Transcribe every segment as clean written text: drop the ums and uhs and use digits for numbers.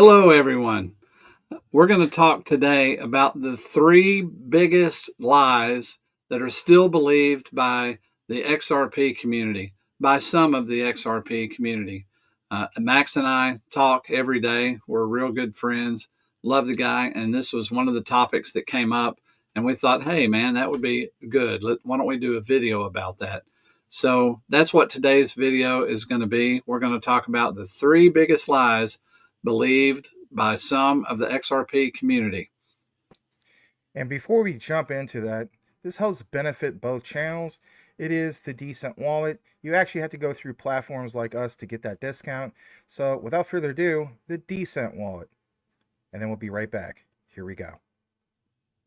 Hello, everyone. We're going to talk today about the three biggest lies that are still believed by the XRP community, by some of the XRP community. Max and I talk every day. We're real good friends. Love the guy. And this was one of the topics that came up. And we thought, hey, man, that would be good. Why don't we do a video about that? So that's what today's video is going to be. We're going to talk about the three biggest lies believed by some of the XRP community. And before we jump into that, this helps benefit both channels. It is the Decent wallet. You actually have to go through platforms like us to get that discount. So without further ado, the Decent wallet. And then we'll be right back. Here we go.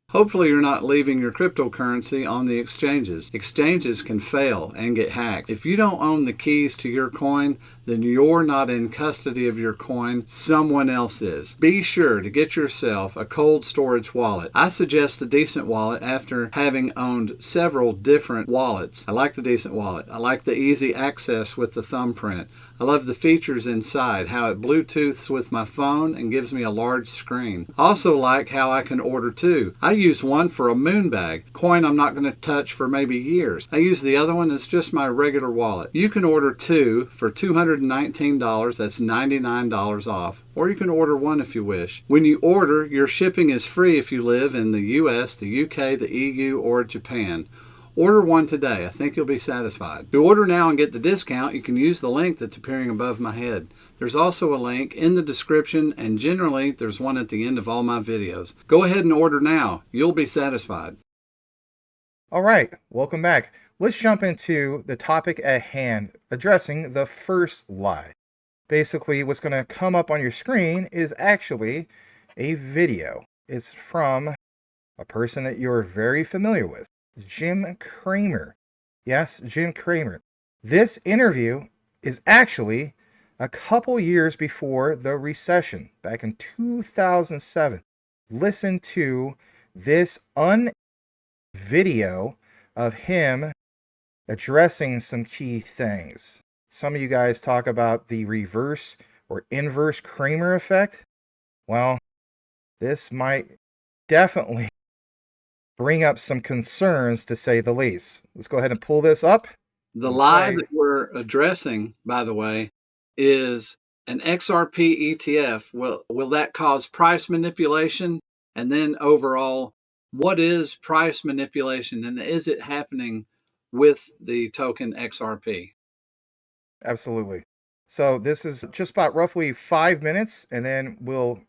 Hopefully you're not leaving your cryptocurrency on the exchanges. Exchanges can fail and get hacked. If you don't own the keys to your coin, then you're not in custody of your coin, someone else is. Be sure to get yourself a cold storage wallet. I suggest the Decent wallet after having owned several different wallets. I like the Decent wallet. I like the easy access with the thumbprint. I love the features inside, how it Bluetooths with my phone and gives me a large screen. I also like how I can order two. I use one for a moon bag, coin I'm not going to touch for maybe years. I use the other one as just my regular wallet. You can order two for $219, that's $99 off. Or you can order one if you wish. When you order, your shipping is free if you live in the US, the UK, the EU, or Japan. Order one today. I think you'll be satisfied. To order now and get the discount, you can use the link that's appearing above my head. There's also a link in the description, and generally there's one at the end of all my videos. Go ahead and order now. You'll be satisfied. All right, welcome back. Let's jump into the topic at hand, addressing the first lie. Basically, what's going to come up on your screen is actually a video. It's from a person that you're very familiar with. Jim Cramer. Yes, Jim Cramer. This interview is actually a couple years before the recession, back in 2007. Listen to this video of him addressing some key things. Some of you guys talk about the reverse or inverse Cramer effect. Well, this might definitely bring up some concerns, to say the least. Let's go ahead and pull this up. The lie that we're addressing, by the way, is an XRP ETF. Will that cause price manipulation? And then overall, what is price manipulation, and is it happening with the token XRP? Absolutely. So this is just about roughly 5 minutes, and then we'll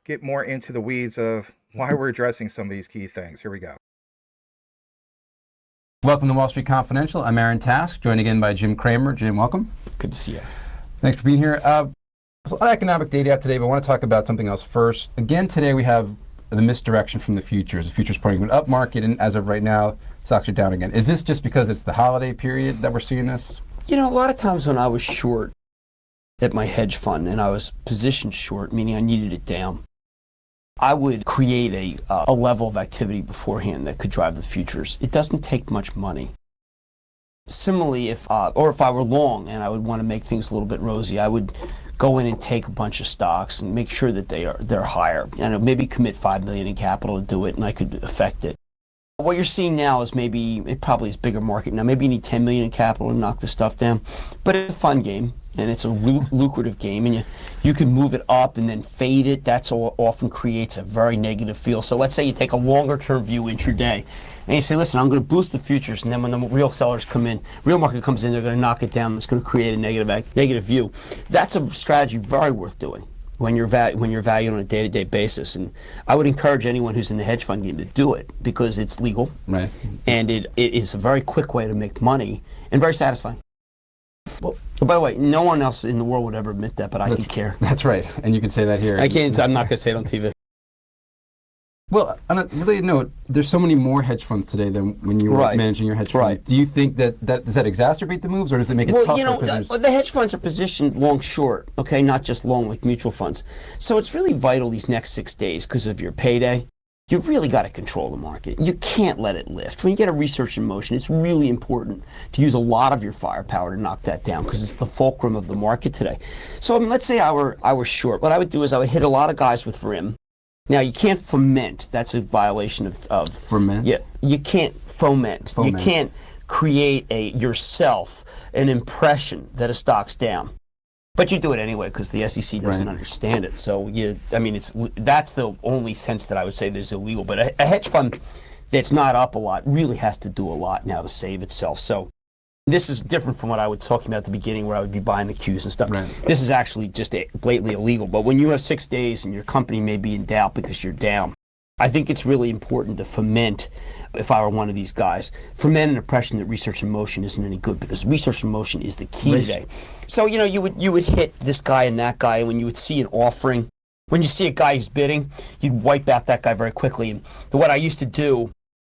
get more into the weeds of why we're addressing some of these key things. Here we go. Welcome to Wall Street Confidential. I'm Aaron Task, joined again by Jim Cramer. Jim, welcome. Good to see you. Thanks for being here. There's a lot of economic data out today, but I want to talk about something else first. Again, today we have the misdirection from the futures. The futures pointing to an up market, and as of right now, stocks are down again. Is this just because it's the holiday period that we're seeing this? You know, a lot of times when I was short at my hedge fund and I was positioned short, meaning I needed it down, I would create a level of activity beforehand that could drive the futures. It doesn't take much money. Similarly, if I were long and I would want to make things a little bit rosy, I would go in and take a bunch of stocks and make sure that they're higher, and maybe commit $5 million in capital to do it, and I could affect it. What you're seeing now is it probably is bigger market now. Maybe you need $10 million in capital to knock the stuff down, but it's a fun game. And it's a lucrative game, and you can move it up and then fade it. That's often creates a very negative feel. So let's say you take a longer term view intraday, and you say, listen, I'm going to boost the futures, and then when the real sellers come in, real market comes in, they're going to knock it down. It's going to create a negative view. That's a strategy very worth doing when you're valued on a day-to-day basis. And I would encourage anyone who's in the hedge fund game to do it, because it's legal, right? And it is a very quick way to make money and very satisfying. Well, by the way, no one else in the world would ever admit that, but I can care. That's right, and you can say that here. I can't. I'm not going to say it on TV. Well, on a related note, there's so many more hedge funds today than when you were managing your hedge fund. Right. Do you think that does that exacerbate the moves, or does it make it tougher? Well, you know, the hedge funds are positioned long short, okay, not just long like mutual funds. So it's really vital these next 6 days because of your payday. you've really got to control the market. You can't let it lift. When you get a research in motion, it's really important to use a lot of your firepower to knock that down because it's the fulcrum of the market today. So let's say I were short. What I would do is I would hit a lot of guys with RIM. Now, you can't foment. That's a violation of Foment? Yeah, you can't foment. You can't create yourself an impression that a stock's down. But you do it anyway because the SEC doesn't understand it. So that's the only sense that I would say this is illegal. But a hedge fund that's not up a lot really has to do a lot now to save itself. So this is different from what I was talking about at the beginning where I would be buying the Qs and stuff. Right. This is actually just blatantly illegal. But when you have 6 days and your company may be in doubt because you're down, I think it's really important to foment, if I were one of these guys, foment an impression that research in motion isn't any good because research in motion is the key today. So, you would hit this guy and that guy, and when you would see an offering, when you see a guy who's bidding, you'd wipe out that guy very quickly. And what I used to do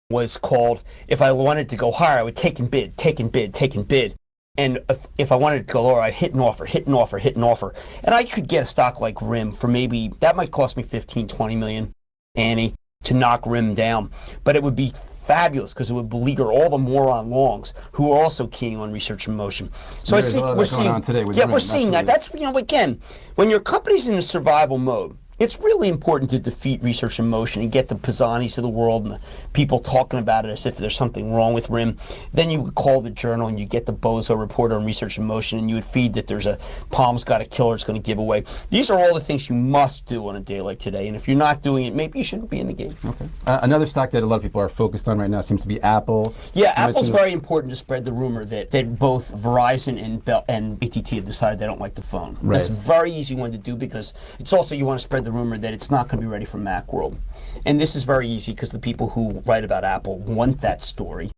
was called, if I wanted to go higher, I would take and bid, take and bid, take and bid. And if I wanted to go lower, I'd hit an offer, hit an offer, hit an offer. And I could get a stock like RIM for maybe, that might cost me 15, 20 million, Annie, to knock RIM down. But it would be fabulous because it would beleaguer all the moron longs who are also keying on research in motion. So we're seeing today with RIM. We're seeing that. That's, again, when your company's in a survival mode, it's really important to defeat research in motion and get the Pisanis of the world and the people talking about it as if there's something wrong with RIM. Then you would call the journal and you get the bozo reporter on research in motion and you would feed that there's a Palm's got a killer it's going to give away. These are all the things you must do on a day like today. And if you're not doing it, maybe you shouldn't be in the game. Okay. Another stock that a lot of people are focused on right now seems to be Apple. Yeah, Apple's very important to spread the rumor that both Verizon and AT&T have decided they don't like the phone. Right. That's a very easy one to do because it's also you want to spread the rumor that it's not going to be ready for Macworld. And this is very easy because the people who write about Apple want that story.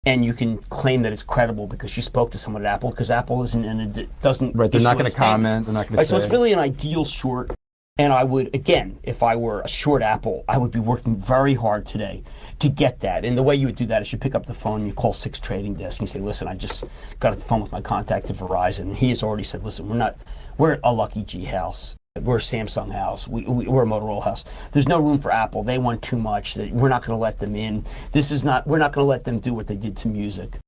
And you can claim that it's credible because you spoke to someone at Apple because Apple isn't and it doesn't. Right, they're not going to comment. They're not going to say. So it's really an ideal short. And I would, again, if I were a short Apple, I would be working very hard today to get that. And the way you would do that is you pick up the phone, you call 6 trading desks, and you say, listen, I just got off the phone with my contact at Verizon. And he has already said, listen, we're a Lucky G house. We're a Samsung house. We're a Motorola house. There's no room for Apple. They want too much. We're not going to let them in. We're not going to let them do what they did to music.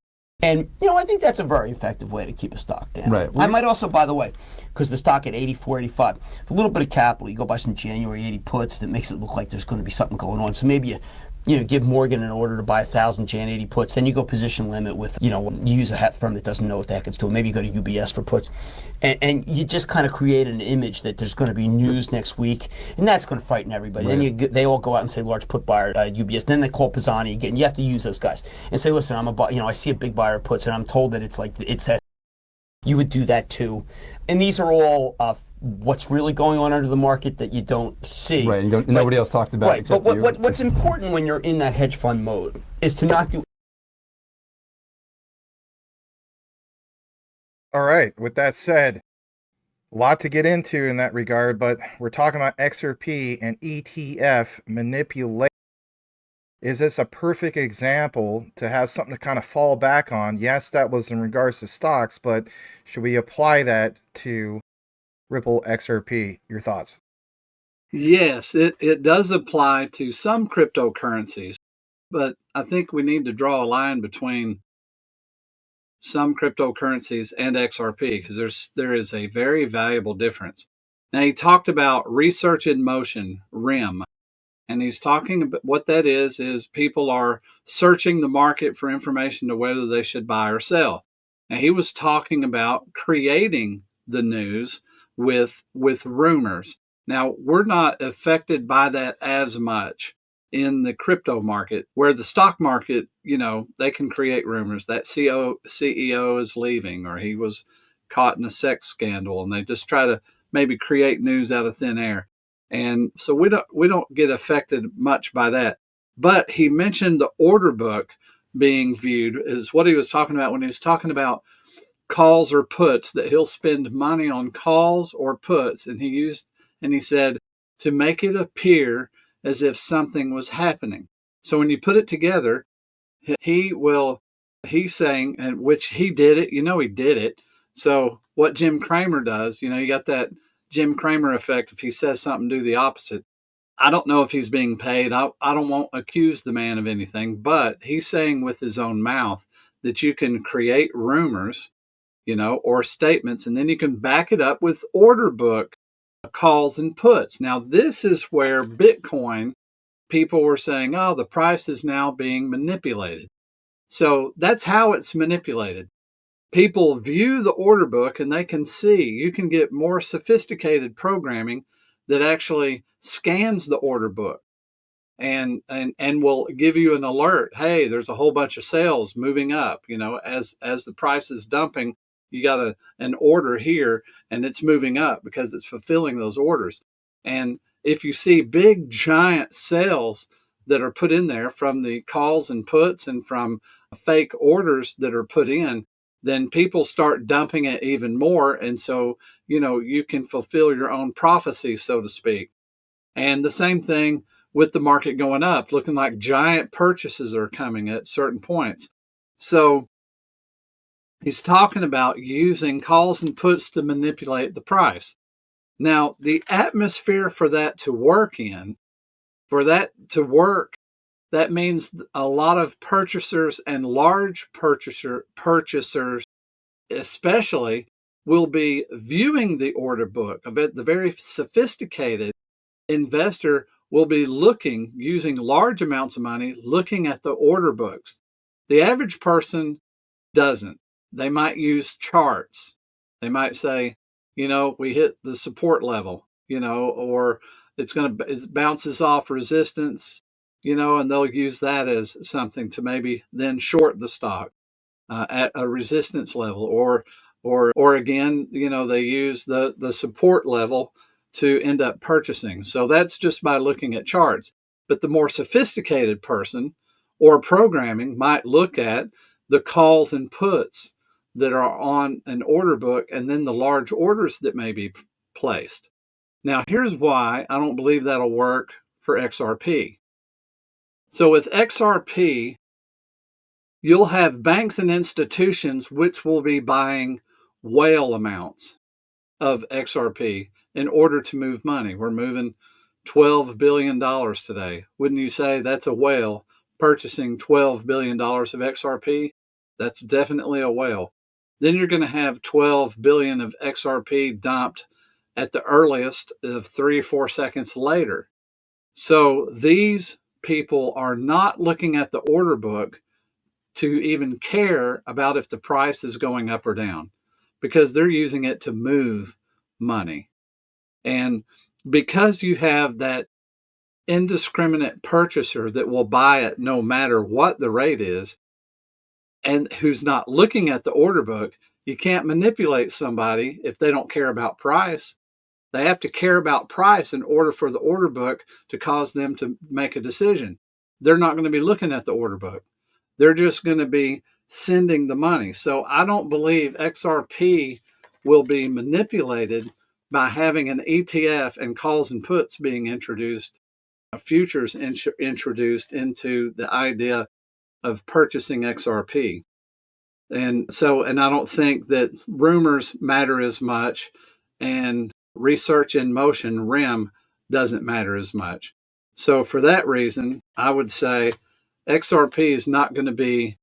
And, I think that's a very effective way to keep a stock down. Right. I might also, by the way, because the stock at 84, 85, with a little bit of capital, you go buy some January 80 puts that makes it look like there's going to be something going on. So maybe you give Morgan an order to buy 1,000 Jan 80 puts, then you go position limit with, you use a firm that doesn't know what the heck it's doing. Maybe you go to UBS for puts. And you just kind of create an image that there's going to be news next week, and that's going to frighten everybody. Right. Then they all go out and say large put buyer UBS. And then they call Pisani again. You have to use those guys and say, listen, I see a big buyer of puts, and I'm told that it's you would do that too. And these are all what's really going on under the market that you don't see. Right, nobody else talks about it. Right, but what's important when you're in that hedge fund mode is to not do. All right, with that said, a lot to get into in that regard, but we're talking about XRP and ETF manipulation. Is this a perfect example to have something to kind of fall back on? Yes, that was in regards to stocks, but should we apply that to Ripple XRP? Your thoughts? Yes, it does apply to some cryptocurrencies, but I think we need to draw a line between some cryptocurrencies and XRP because there is a very valuable difference. Now, he talked about research in motion, RIM. And he's talking about what that is people are searching the market for information to whether they should buy or sell. And he was talking about creating the news with rumors. Now, we're not affected by that as much in the crypto market, where the stock market, they can create rumors that CEO is leaving or he was caught in a sex scandal, and they just try to maybe create news out of thin air. And so we don't get affected much by that. But he mentioned the order book being viewed is what he was talking about when he was talking about calls or puts, that he'll spend money on calls or puts. And he said to make it appear as if something was happening. So when you put it together, he's saying, and which he did it, he did it. So what Jim Cramer does, you got that Jim Cramer effect. If he says something, do the opposite. I don't know if he's being paid. I don't want to accuse the man of anything, but he's saying with his own mouth that you can create rumors, or statements, and then you can back it up with order book calls and puts. Now, this is where Bitcoin people were saying, oh, the price is now being manipulated. So that's how it's manipulated. People view the order book and they can see, you can get more sophisticated programming that actually scans the order book and will give you an alert. Hey, there's a whole bunch of sales moving up. As the price is dumping, you got an order here and it's moving up because it's fulfilling those orders. And if you see big giant sales that are put in there from the calls and puts and from fake orders that are put in, then people start dumping it even more. And so, you can fulfill your own prophecy, so to speak. And the same thing with the market going up, looking like giant purchases are coming at certain points. So he's talking about using calls and puts to manipulate the price. Now, the atmosphere for that to work, that means a lot of purchasers and large purchasers especially will be viewing the order book. The very sophisticated investor will be using large amounts of money, looking at the order books. The average person doesn't. They might use charts. They might say, we hit the support level, or it bounces off resistance, and they'll use that as something to maybe then short the stock at a resistance level, or again, they use the support level to end up purchasing. So that's just by looking at charts. But the more sophisticated person or programming might look at the calls and puts that are on an order book and then the large orders that may be placed. Now, here's why I don't believe that'll work for XRP. So with XRP, you'll have banks and institutions which will be buying whale amounts of XRP in order to move money. We're moving $12 billion today. Wouldn't you say that's a whale purchasing $12 billion of XRP? That's definitely a whale. Then you're going to have 12 billion of XRP dumped at the earliest of 3 or 4 seconds later. So these people are not looking at the order book to even care about if the price is going up or down, because they're using it to move money. And because you have that indiscriminate purchaser that will buy it no matter what the rate is, and who's not looking at the order book, you can't manipulate somebody if they don't care about price. They have to care about price in order for the order book to cause them to make a decision. They're not going to be looking at the order book. They're just going to be sending the money. So I don't believe XRP will be manipulated by having an ETF and calls and puts being introduced, futures introduced into the idea of purchasing XRP. And I don't think that rumors matter as much, and research in motion, REM, doesn't matter as much. So for that reason, I would say XRP is not going to be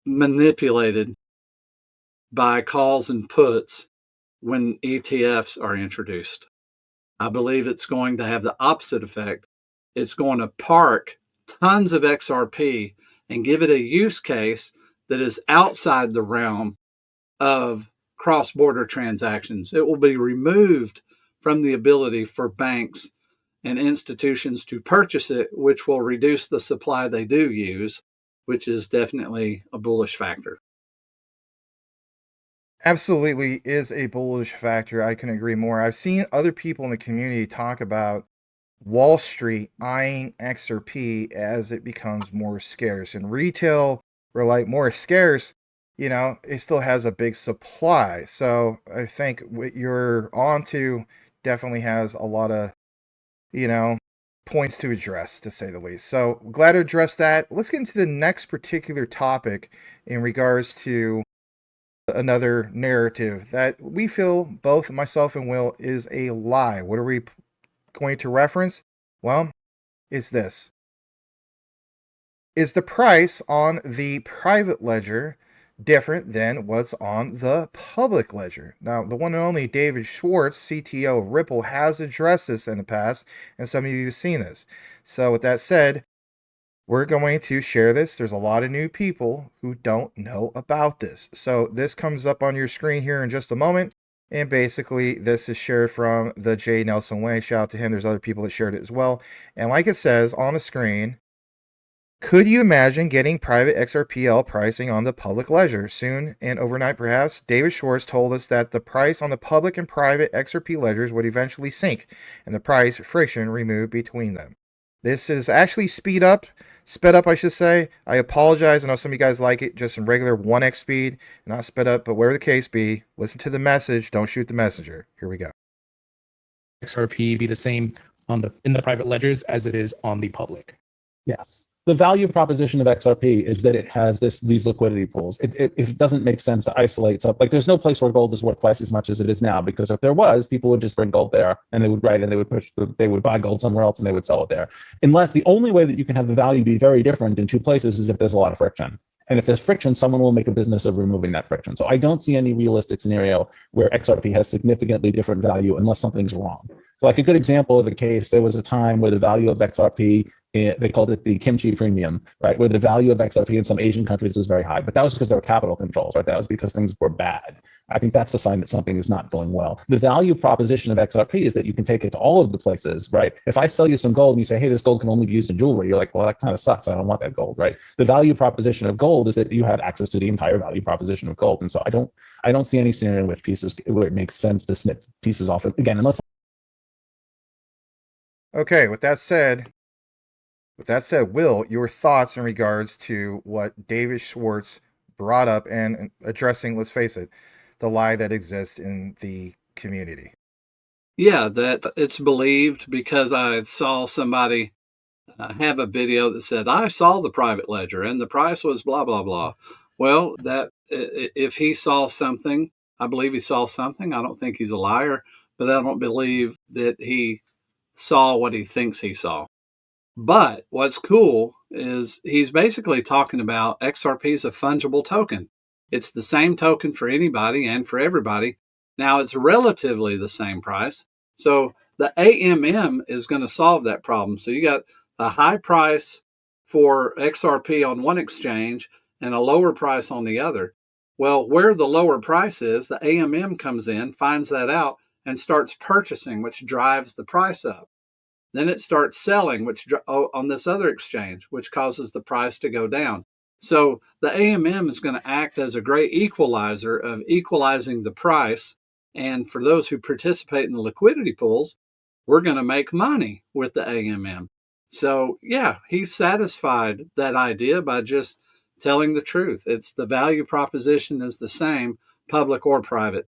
manipulated by calls and puts when ETFs are introduced. I believe it's going to have the opposite effect. It's going to park tons of XRP and give it a use case that is outside the realm of cross-border transactions. It will be removed from the ability for banks and institutions to purchase it, which will reduce the supply they do use, which is definitely a bullish factor. Absolutely is a bullish factor. I can agree more. I've seen other people in the community talk about Wall Street eyeing XRP as it becomes more scarce, and retail, were like more scarce, it still has a big supply. So I think what you're onto definitely has a lot of, points to address, to say the least. So glad to address that. Let's get into the next particular topic in regards to another narrative that we feel, both myself and Will, is a lie. What are we going to reference, well, is this. Is the price on the private ledger different than what's on the public ledger? Now, the one and only David Schwartz, CTO of Ripple, has addressed this in the past, and some of you have seen this. So with that said, we're going to share this. There's a lot of new people who don't know about this. So this comes up on your screen here in just a moment. And basically, this is shared from the J. Nelson Way. Shout out to him. There's other people that shared it as well. And like it says on the screen, could you imagine getting private XRPL pricing on the public ledger soon and overnight perhaps? David Schwartz told us that the price on the public and private XRP ledgers would eventually sink and the price friction removed between them. This is actually sped up, I should say. I apologize. I know some of you guys like it just in regular 1x speed, not sped up, but whatever the case be, listen to the message, don't shoot the messenger. Here we go. XRP be the same in the private ledgers as it is on the public? Yes. The value proposition of XRP is that it has these liquidity pools. It doesn't make sense to isolate stuff. Like there's no place where gold is worth twice as much as it is now, because if there was, people would just bring gold there and they would write and they would buy gold somewhere else and they would sell it there. Unless the only way that you can have the value be very different in two places is if there's a lot of friction. And if there's friction, someone will make a business of removing that friction. So I don't see any realistic scenario where XRP has significantly different value unless something's wrong. So like a good example of a case, there was a time where the value of XRP, they called it the kimchi premium, right? Where the value of XRP in some Asian countries was very high, but that was because there were capital controls, right? That was because things were bad. I think that's a sign that something is not going well. The value proposition of XRP is that you can take it to all of the places, right? If I sell you some gold and you say, hey, this gold can only be used in jewelry, you're like, well, that kind of sucks. I don't want that gold, right? The value proposition of gold is that you have access to the entire value proposition of gold. And so I don't see any scenario in which where it makes sense to snip pieces off, again, unless. Okay, with that said, Will, your thoughts in regards to what David Schwartz brought up and addressing, let's face it, the lie that exists in the community? Yeah, that it's believed because I saw somebody have a video that said, I saw the private ledger and the price was blah, blah, blah. Well, that if he saw something, I believe he saw something. I don't think he's a liar, but I don't believe that he saw what he thinks he saw. But what's cool is he's basically talking about XRP is a fungible token. It's the same token for anybody and for everybody. Now it's relatively the same price. So the AMM is going to solve that problem. So you got a high price for XRP on one exchange and a lower price on the other. Well, where the lower price is, the AMM comes in, finds that out, and starts purchasing, which drives the price up. Then it starts selling, which on this other exchange, which causes the price to go down. So the AMM is going to act as a great equalizer of equalizing the price. And for those who participate in the liquidity pools, we're going to make money with the AMM. So yeah, he satisfied that idea by just telling the truth. It's the value proposition is the same, public or private.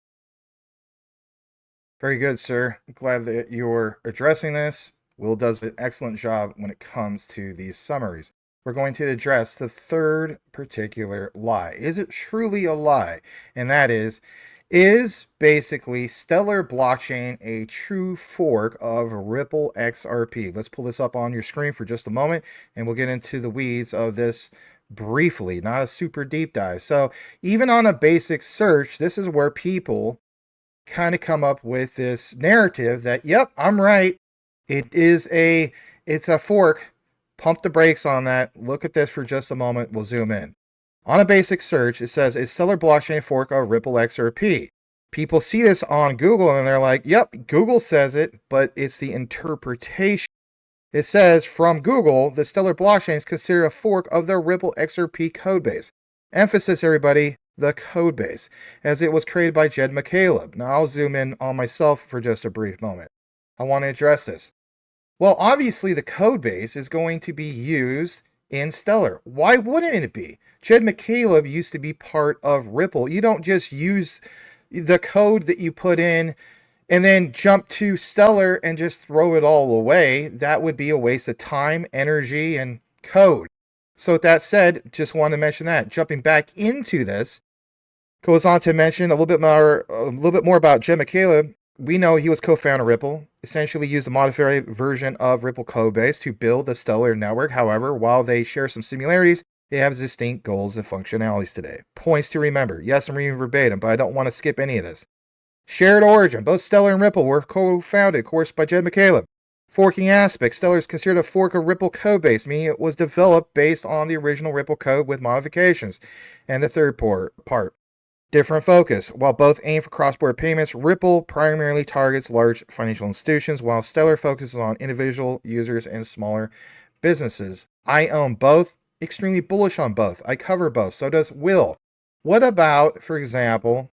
Very good, sir. Glad that you're addressing this. Will does an excellent job when it comes to these summaries. We're going to address the third particular lie. Is it truly a lie? And that is basically Stellar Blockchain a true fork of Ripple XRP? Let's pull this up on your screen for just a moment, and we'll get into the weeds of this briefly, not a super deep dive. So even on a basic search, this is where people kind of come up with this narrative that, yep, I'm right. It's a fork. Pump the brakes on that. Look at this for just a moment. We'll zoom in. On a basic search, it says, is Stellar Blockchain fork of Ripple XRP? People see this on Google and they're like, yep, Google says it, but it's the interpretation. It says, from Google, the Stellar Blockchain is considered a fork of the Ripple XRP codebase. Emphasis, everybody, the codebase, as it was created by Jed McCaleb. Now, I'll zoom in on myself for just a brief moment. I want to address this. Well, obviously, the codebase is going to be used in Stellar. Why wouldn't it be? Jed McCaleb used to be part of Ripple. You don't just use the code that you put in and then jump to Stellar and just throw it all away. That would be a waste of time, energy, and code. So with that said, just want to mention that. Jumping back into this, goes on to mention a little bit more about Jed McCaleb. we know he was co-founder of Ripple, essentially used a modified version of Ripple codebase to build the Stellar network. However, while they share some similarities, they have distinct goals and functionalities today. Points to remember. Yes, I'm reading verbatim, but I don't want to skip any of this. Shared origin. Both Stellar and Ripple were co-founded, of course, by Jed McCaleb. Forking aspect. Stellar is considered a fork of Ripple codebase, meaning it was developed based on the original Ripple code with modifications. And the third part. Different focus. While both aim for cross-border payments, Ripple primarily targets large financial institutions, while Stellar focuses on individual users and smaller businesses. I own both. Extremely bullish on both. I cover both. So does Will. What about, for example,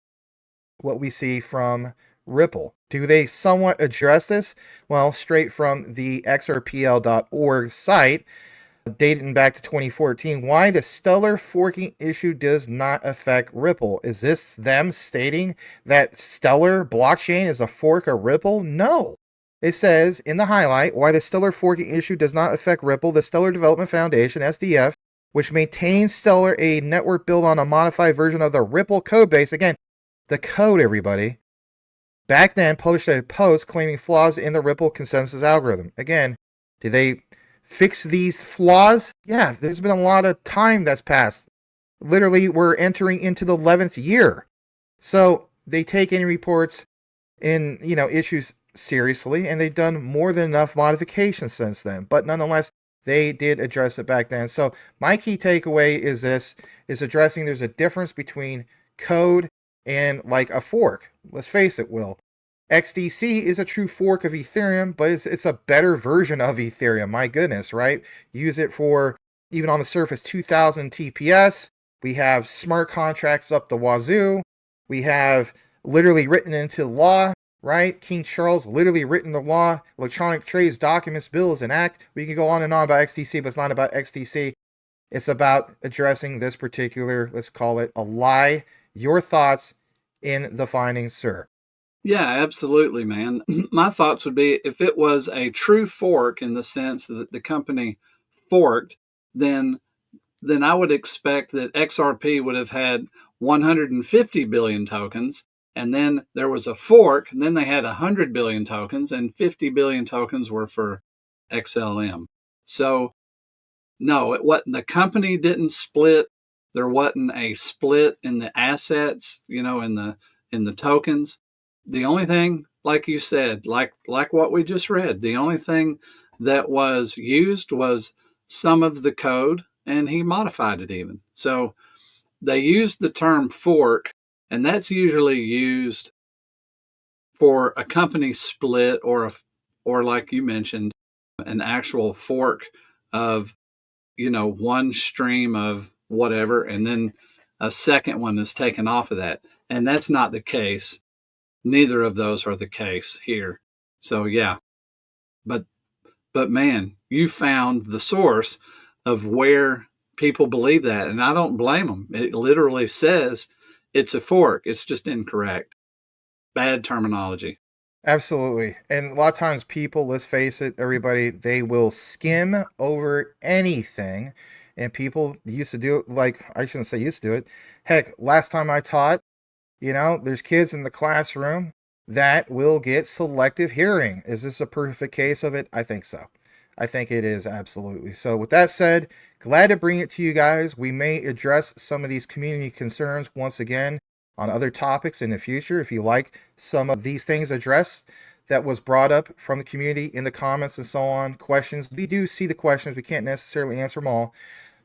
what we see from Ripple? Do they somewhat address this? Well, straight from the xrpl.org site, dating back to 2014, why the Stellar forking issue does not affect Ripple. Is this them stating that Stellar blockchain is a fork of Ripple? No. It says in the highlight why the Stellar forking issue does not affect Ripple. The Stellar Development Foundation, SDF, which maintains Stellar, a network built on a modified version of the Ripple codebase. Again, the code, everybody. Back then, published a post claiming flaws in the Ripple consensus algorithm. Again, did they fix these flaws? Yeah, there's been a lot of time that's passed. Literally, we're entering into the 11th year. So they take any reports in, issues seriously, and they've done more than enough modifications since then. But nonetheless, they did address it back then. So my key takeaway is addressing there's a difference between code and like a fork. Let's face it, Will. XDC is a true fork of Ethereum, but it's a better version of Ethereum. My goodness, right? Use it for, even on the surface, 2000 TPS. We have smart contracts up the wazoo. We have literally written into law, right? King Charles literally written the law, electronic trades, documents, bills, and act. We can go on and on about XDC, but it's not about XDC. It's about addressing this particular, let's call it a lie. Your thoughts in the findings, sir? Yeah, absolutely, man. My thoughts would be if it was a true fork in the sense that the company forked, then I would expect that XRP would have had 150 billion tokens, and then there was a fork, and then they had 100 billion tokens, and 50 billion tokens were for XLM. So, no, it wasn't. The company didn't split. There wasn't a split in the assets, in the tokens. The only thing, like you said, like what we just read, the only thing that was used was some of the code, and he modified it even. So they used the term fork, and that's usually used for a company split or like you mentioned, an actual fork of, one stream of whatever, and then a second one is taken off of that. And that's not the case. Neither of those are the case here. So yeah, but man, you found the source of where people believe that, and I don't blame them. It literally says it's a fork. It's just incorrect. Bad terminology. Absolutely. And a lot of times people, let's face it, everybody, they will skim over anything. And people used to do it, like, I shouldn't say used to do it. Heck, last time I taught, there's kids in the classroom that will get selective hearing. Is this a perfect case of it? I think so. I think it is, absolutely. So with that said, glad to bring it to you guys. We may address some of these community concerns once again on other topics in the future. If you like some of these things addressed that was brought up from the community in the comments and so on, questions, we do see the questions. We can't necessarily answer them all.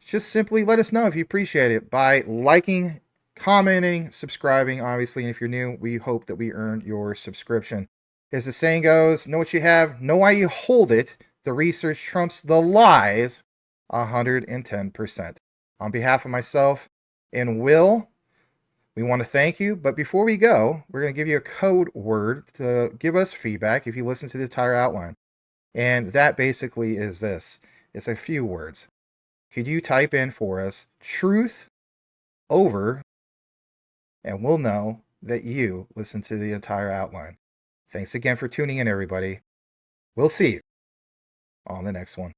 Just simply let us know if you appreciate it by liking, commenting, subscribing, obviously. And if you're new, we hope that we earned your subscription. As the saying goes, know what you have, know why you hold it. The research trumps the lies 110%. On behalf of myself and Will, we want to thank you. But before we go, we're going to give you a code word to give us feedback if you listen to the entire outline. And that basically is this. It's a few words. Could you type in for us truth over, and we'll know that you listened to the entire outline. Thanks again for tuning in, everybody. We'll see you on the next one.